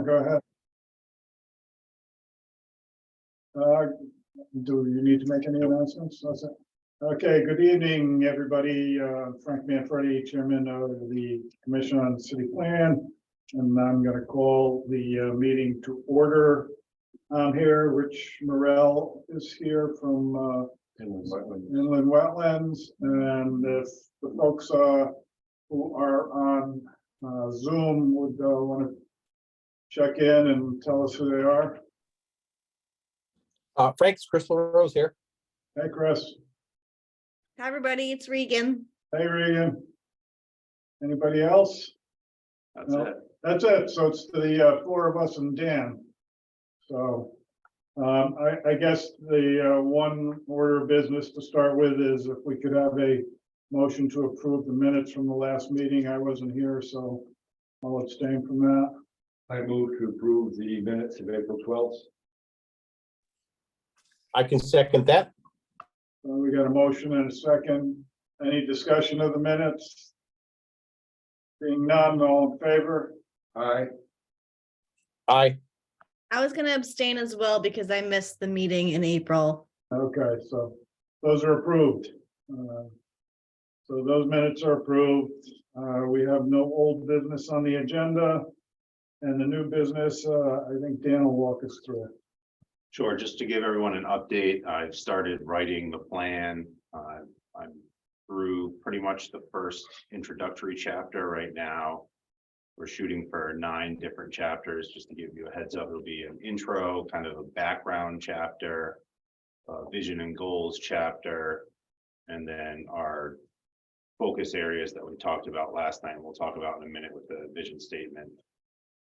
go ahead. Do you need to make any announcements? That's it. Okay, good evening, everybody. Frank Manfredi, Chairman of the Commission on City Plan. And I'm going to call the meeting to order. I'm here. Rich Morrell is here from Inland Wetlands. And if the folks who are on Zoom would want to check in and tell us who they are. Frank's Crystal Rose here. Hey, Chris. Hi, everybody. It's Regan. Hey, Regan. Anybody else? That's No. it. That's it. So it's the four of us and Dan. So I guess the one order of business to start with is if we could have a motion to approve the minutes from the last meeting. I wasn't here, so I'll abstain from that. I move to approve the minutes of April 12th. I can second that. We got a motion and a second. Any discussion of the minutes? Being none, all in favor? Aye. Aye. I was going to abstain as well because I missed the meeting in April. Okay, so those are approved. So those minutes are approved. We have no old business on the agenda. And the new business, I think Dan will walk us through it. Sure, just to give everyone an update, I've started writing the plan. I'm through pretty much the first introductory chapter right now. We're shooting for 9 different chapters. Just to give you a heads up, it'll be an intro, kind of a background chapter, vision and goals chapter, and then our focus areas that we talked about last night. We'll talk about in a minute with the vision statement.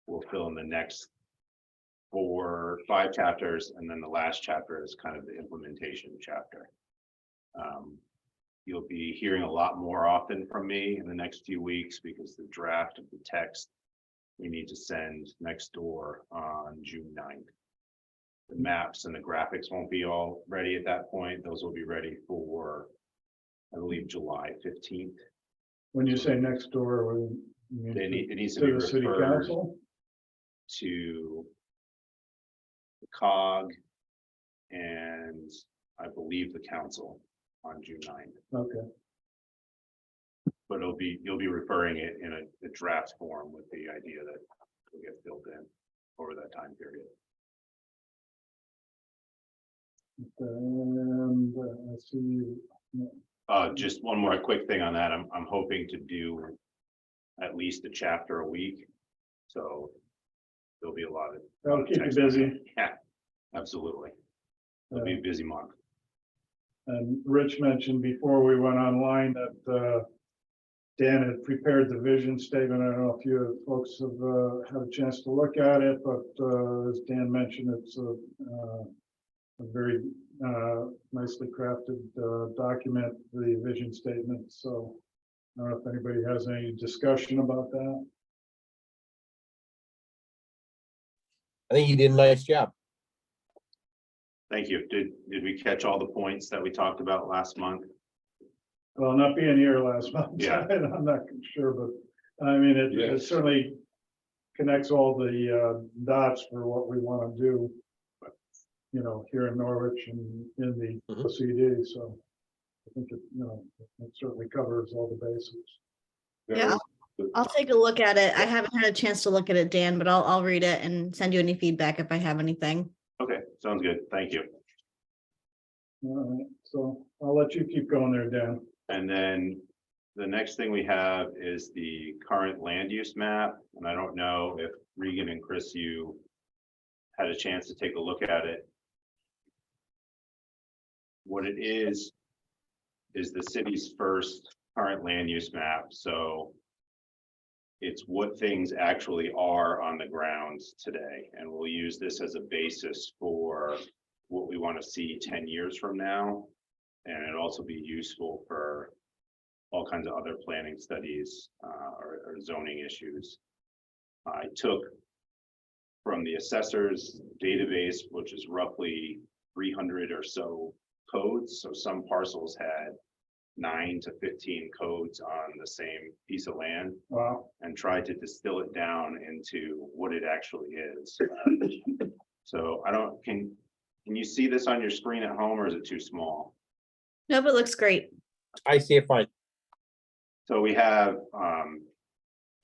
We'll fill in the next 4 or 5 chapters, and then the last chapter is kind of the implementation chapter. You'll be hearing a lot more often from me in the next few weeks because the draft of the text we need to send next door on June 9th. The maps and the graphics won't be all ready at that point. Those will be ready for, I believe, July 15th. When you say next door, you mean It needs to to be the city referred council? to the COG and I believe the council on June 9th. Okay, But you'll be referring it in a draft form with the idea that will get filled in over that time period. and I see. Just one more quick thing on that. I'm hoping to do at least a chapter a week. So there'll be a lot of. That'll keep you text. busy. Yeah, absolutely. It'll be a busy month. And Rich mentioned before we went online that Dan had prepared the vision statement. I don't know if you folks have had a chance to look at it, but as Dan mentioned, it's a very nicely crafted document, the vision statement. So I don't know if anybody has any discussion about that. I think you did a nice job. Thank you. Did we catch all the points that we talked about last month? Well, not being here last month, Yeah. I'm not sure, but I mean, it certainly connects all the dots for what we want to do, you know, here in Norwich and in the Mhm. OCD. So I think it, you know, it certainly covers all the bases. Yeah, I'll take a look at it. I haven't had a chance to look at it, Dan, but I'll read it and send you any feedback if I have anything. Okay, sounds good. Thank you. All right, so I'll let you keep going there, Dan. And then the next thing we have is the current land use map. And I don't know if Regan and Chris, you had a chance to take a look at it. What it is the city's first current land use map. So it's what things actually are on the grounds today. And we'll use this as a basis for what we want to see 10 years from now. And it'll also be useful for all kinds of other planning studies or zoning issues. I took from the assessor's database, which is roughly 300 or so codes. So some parcels had 9 to 15 codes on the same piece of land Wow, and tried to distill it down into what it actually is. So I don't, can you see this on your screen at home or is it too small? Nope, it looks great. I see it fine. So we have,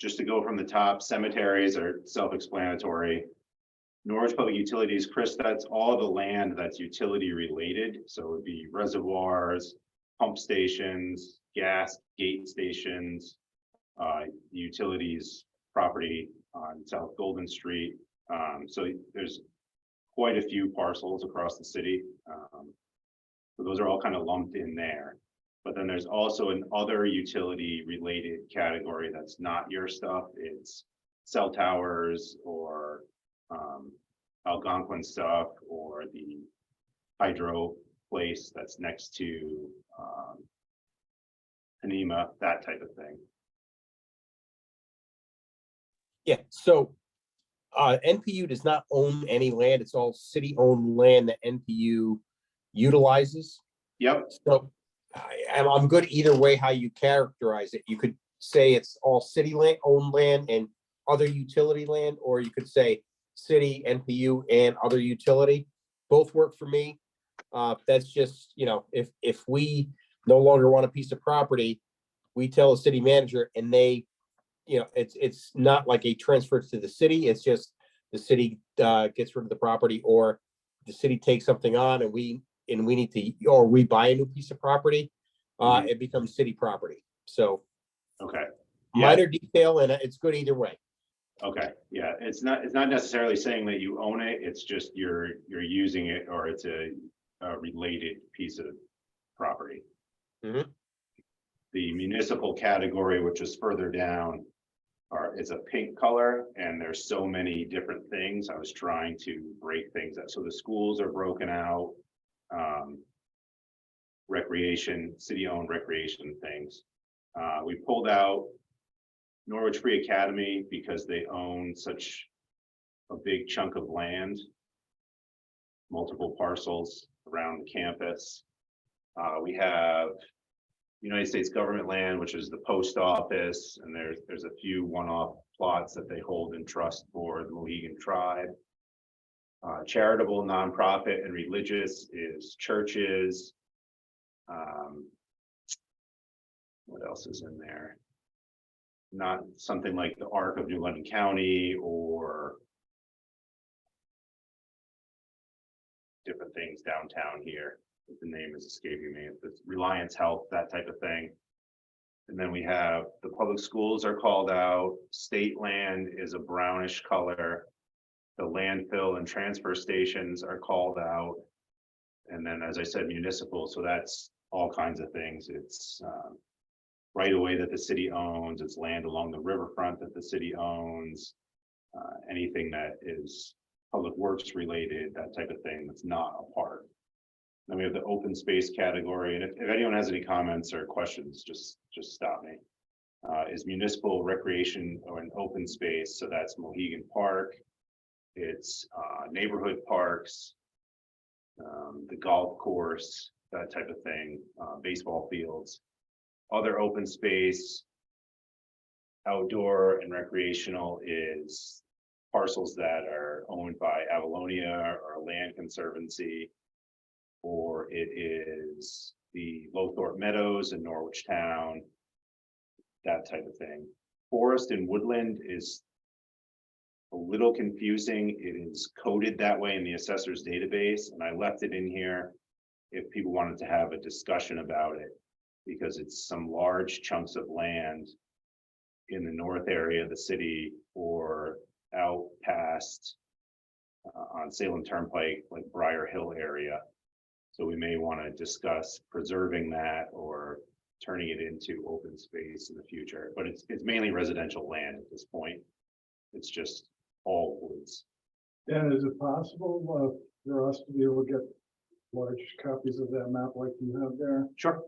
just to go from the top, cemeteries are self-explanatory. Norwich Public Utilities, Chris, that's all the land that's utility related. So it would be reservoirs, pump stations, gas gate stations, utilities property on South Golden Street. So there's quite a few parcels across the city. So those are all kind of lumped in there. But then there's also an other utility related category that's not your stuff. It's cell towers or Algonquin stuff or the hydro place that's next to Panema, that type of thing. Yeah, so NPU does not own any land. It's all city-owned land that NPU utilizes. Yep, So I'm good either way how you characterize it. You could say it's all city land, owned land and other utility land, or you could say city, NPU and other utility. Both work for me. That's just, you know, if we no longer want a piece of property, we tell the city manager and they, you know, it's not like a transfer to the city. It's just the city gets rid of the property, or the city takes something on and we need to, or we buy a new piece of property, it becomes city property. So okay. Yeah. minor detail, and it's good either way. Okay, yeah, it's not necessarily saying that you own it, it's just you're using it, or it's a related piece of property. Mhm. The municipal category, which is further down, is a pink color, and there's so many different things. I was trying to break things up. So the schools are broken out, recreation, city-owned recreation things. We pulled out Norwich Free Academy because they own such a big chunk of land, multiple parcels around the campus. We have United States government land, which is the post office, and there's a few one-off plots that they hold in trust for the Mohegan tribe. Charitable, nonprofit, and religious is churches. What else is in there? Not something like the Arc of New London County or different things downtown here. The name is escaping me. It's Reliance Health, that type of thing. And then we have the public schools are called out. State land is a brownish color. The landfill and transfer stations are called out. And then, as I said, municipal. So that's all kinds of things. It's right away that the city owns. It's land along the riverfront that the city owns. Anything that is public works related, that type of thing, that's not a park. Then we have the open space category, and if anyone has any comments or questions, just stop me. Is municipal recreation or an open space, so that's Mohegan Park. It's neighborhood parks, the golf course, that type of thing, baseball fields. Other open space, outdoor and recreational is parcels that are owned by Avalonia or Land Conservancy, or it is the Lowthorpe Meadows in Norwich Town, that type of thing. Forest and woodland is a little confusing. It is coded that way in the assessor's database, and I left it in here if people wanted to have a discussion about it, because it's some large chunks of land in the north area of the city or out past on Salem Turnpike, like Briar Hill area. So we may want to discuss preserving that or turning it into open space in the future, but it's mainly residential land at this point. It's just all woods. Dan, is it possible for us to be able to get large copies of that map like you have there? Sure.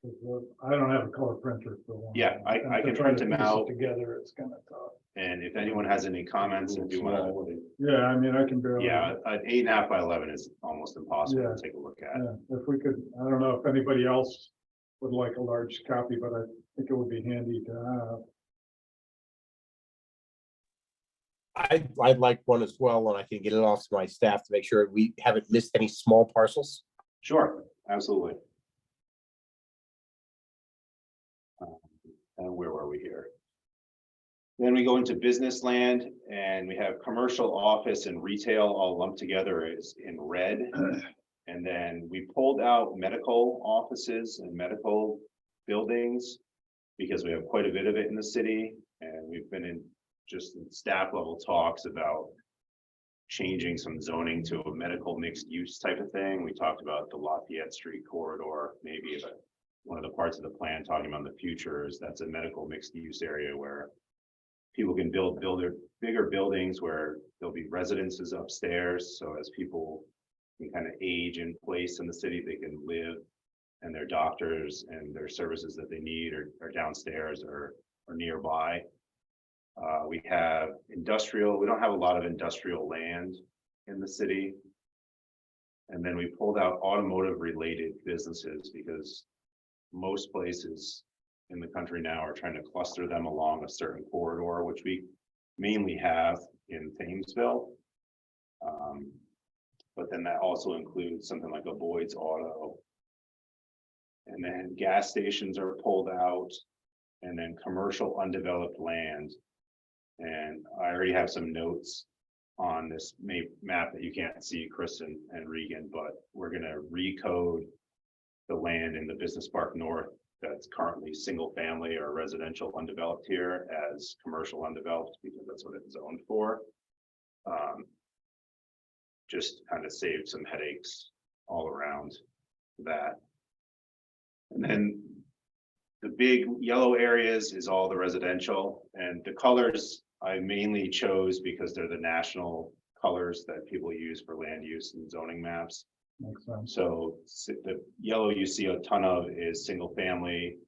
'Cause, I don't have a color printer for one. Yeah, I And to can try print to them piece it out. Together, it's kind of tough. And if anyone has any comments, if you want to, Yeah, I mean, I can barely. yeah, an 8.5 by 11 is almost impossible Yeah. to take a look at. Yeah, if we could, I don't know if anybody else would like a large copy, but I think it would be handy to have. I'd like one as well, and I can get it off to my staff to make sure we haven't missed any small parcels. Sure, absolutely. And where were we here? Then we go into business land and we have commercial, office and retail all lumped together is in red. And then we pulled out medical offices and medical buildings because we have quite a bit of it in the city. And we've been in just in staff level talks about changing some zoning to a medical mixed use type of thing. We talked about the Lafayette Street corridor, maybe, but one of the parts of the plan talking about the future is that's a medical mixed use area where people can build bigger buildings where there'll be residences upstairs. So as people can kind of age in place in the city, they can live, and their doctors and their services that they need are downstairs or nearby. We have industrial. We don't have a lot of industrial land in the city. And then we pulled out automotive related businesses because most places in the country now are trying to cluster them along a certain corridor, which we mainly have in Thamesville. But then that also includes something like a Boyd's Auto. And then gas stations are pulled out, and then commercial undeveloped land. And I already have some notes on this map that you can't see, Chris and Regan, but we're gonna recode the land in the Business Park North that's currently single family or residential undeveloped here as commercial undeveloped, because that's what it's zoned for. Just kind of saved some headaches all around that. And then the big yellow areas is all the residential, and the colors I mainly chose because they're the national colors that people use for land use and zoning maps. Makes sense. So the yellow you see a ton of is single family.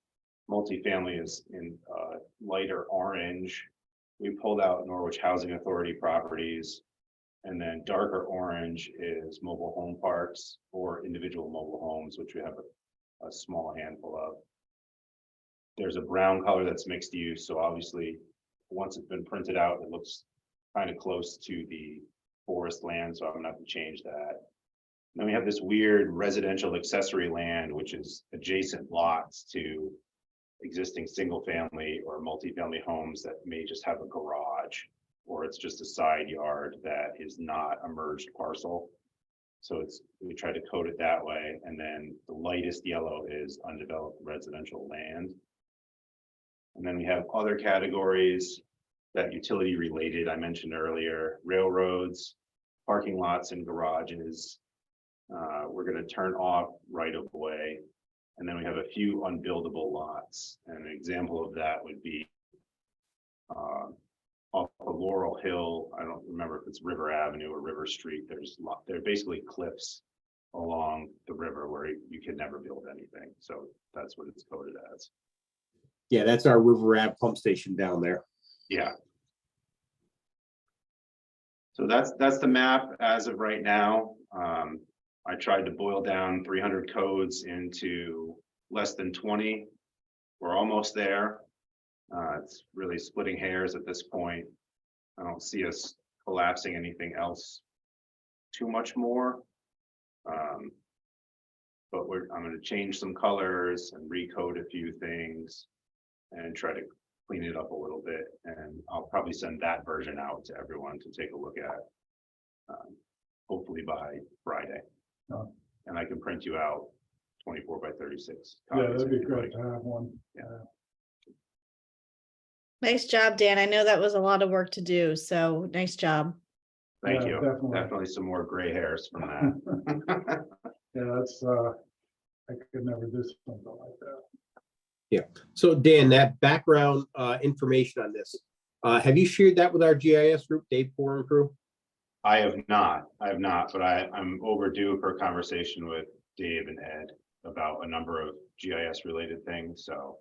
Multifamily is in lighter orange. We pulled out Norwich Housing Authority properties. And then darker orange is mobile home parks or individual mobile homes, which we have a small handful of. There's a brown color that's mixed use. So obviously, once it's been printed out, it looks kind of close to the forest land. So I'm gonna have to change that. Then we have this weird residential accessory land, which is adjacent lots to existing single family or multifamily homes that may just have a garage, or it's just a side yard that is not a merged parcel. So we try to code it that way. And then the lightest yellow is undeveloped residential land. And then we have other categories that utility related, I mentioned earlier, railroads, parking lots and garages. We're going to turn off right of way. And then we have a few unbuildable lots. And an example of that would be off of Laurel Hill. I don't remember if it's River Avenue or River Street. They're basically cliffs along the river where you can never build anything. So that's what it's coded as. Yeah, that's our River Ave pump station down there. Yeah. So that's the map as of right now. I tried to boil down 300 codes into less than 20. We're almost there. It's really splitting hairs at this point. I don't see us collapsing anything else too much more. But I'm going to change some colors and recode a few things and try to clean it up a little bit. And I'll probably send that version out to everyone to take a look at, hopefully by Friday. Oh. And I can print you out 24 by 36. Yeah, copies that'd be if you'd great like. to have one. Nice job, Dan. I know that was a lot of work to do, so nice job. Thank Yeah, you. definitely. Definitely some more gray hairs from that. Yeah, that's, I could never do something like that. So Dan, that background information on this, have you shared that with our GIS group, Dave Poor and crew? I have not, but I'm overdue for a conversation with Dave and Ed about a number of GIS related things. So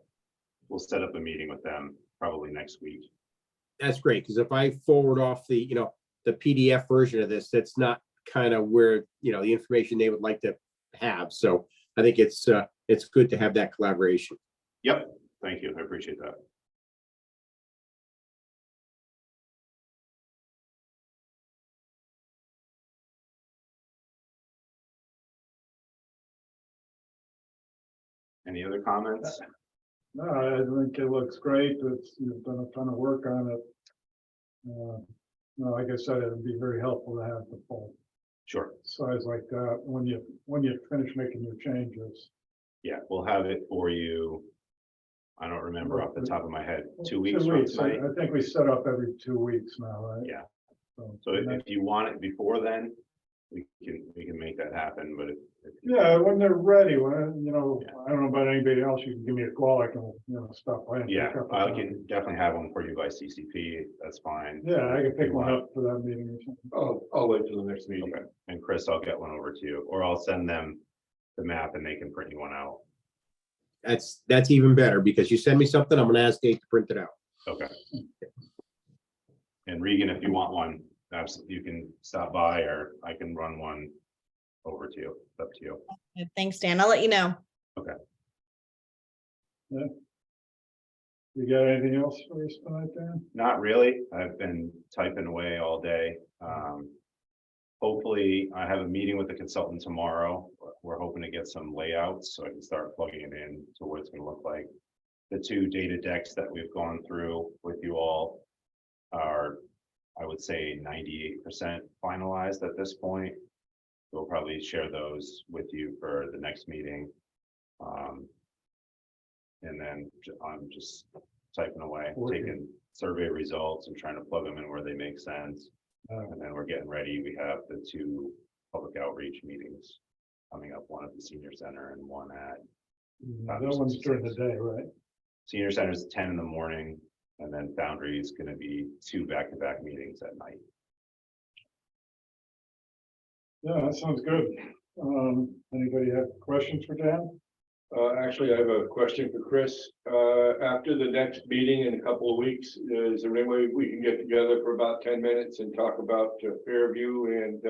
we'll set up a meeting with them probably next week. That's great, because if I forward off the, the PDF version of this, that's not kind of where, the information they would like to have. So I think it's good to have that collaboration. Yep, thank you. I appreciate that. Any other comments? No, I think it looks great. You've done a ton of work on it. No, like I said, it'd be very helpful to have the full Sure. size like that when you finish making your changes. Yeah, we'll have it for you. I don't remember off the top of my head, 2 weeks 2 from weeks. tonight. I think we set up every 2 weeks now, right? Yeah. So if you want it before then, we can make that happen, but if Yeah, when they're ready, when, Yeah. I don't know about anybody else, you can give me a call, I can, stop by and pick yeah, up. a I copy. can definitely have one for you by CCP. That's fine. Yeah, I can If you pick one want. up for that meeting or something. I'll wait till the next meeting. Okay, and Chris, I'll get one over to you, or I'll send them the map and they can print you one out. That's even better, because you send me something, I'm gonna ask Dave to print it out. Okay. And Regan, if you want one, absolutely, you can stop by or I can run one over to you. It's up to you. Thanks, Dan. I'll let you know. You got anything else for us tonight, Dan? Not really. I've been typing away all day. Hopefully, I have a meeting with the consultant tomorrow. We're hoping to get some layouts so I can start plugging it in to what it's gonna look like. The 2 data decks that we've gone through with you all are, I would say, 98% finalized at this point. We'll probably share those with you for the next meeting. And then I'm just typing away, Working. taking survey results and trying to plug them in where they make sense. And then we're getting ready. We have the 2 public outreach meetings coming up, one at the senior center and one at That one's during the day, right? senior center is 10 in the morning. And then Foundry is going to be 2 back-to-back meetings at night. Yeah, that sounds good. Anybody have questions for Dan? Actually, I have a question for Chris. After the next meeting in a couple of weeks, is there any way we can get together for about 10 minutes and talk about Fairview and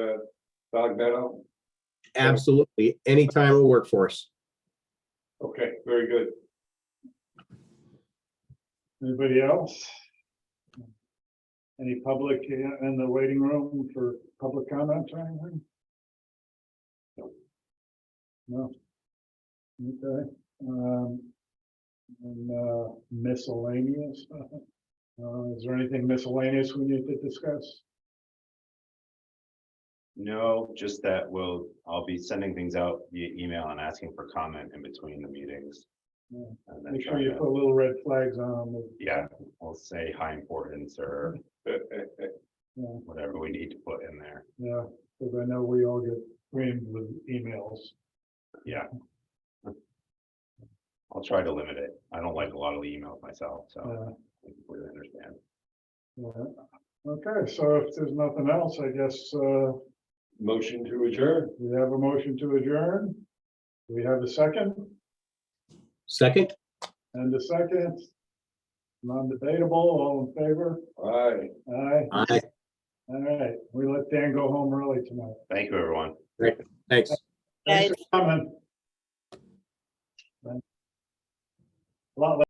Dog Meadow? Absolutely, anytime will work for us. Okay, very good. Anybody else? Any public in the waiting room for public comments or anything? No. Okay. And miscellaneous. Is there anything miscellaneous we need to discuss? No, just that I'll be sending things out via email and asking for comment in between the meetings. Yeah. And then Make sure try you to- put little red flags on them. Yeah, I'll say high importance or Yeah, whatever we need to put in there. yeah, because I know we all get creamed with emails. Yeah. I'll try to limit it. I don't like a lot of the emails myself, so I completely understand. Yeah. Okay, so if there's nothing else, I guess Motion to adjourn. we have a motion to adjourn. Do we have a second? Second, And a second? Non-debatable, all in favor? Aye. Aye. aye, All right, we let Dan go home early tonight. Thank you, everyone. thanks. Thanks for coming. A lot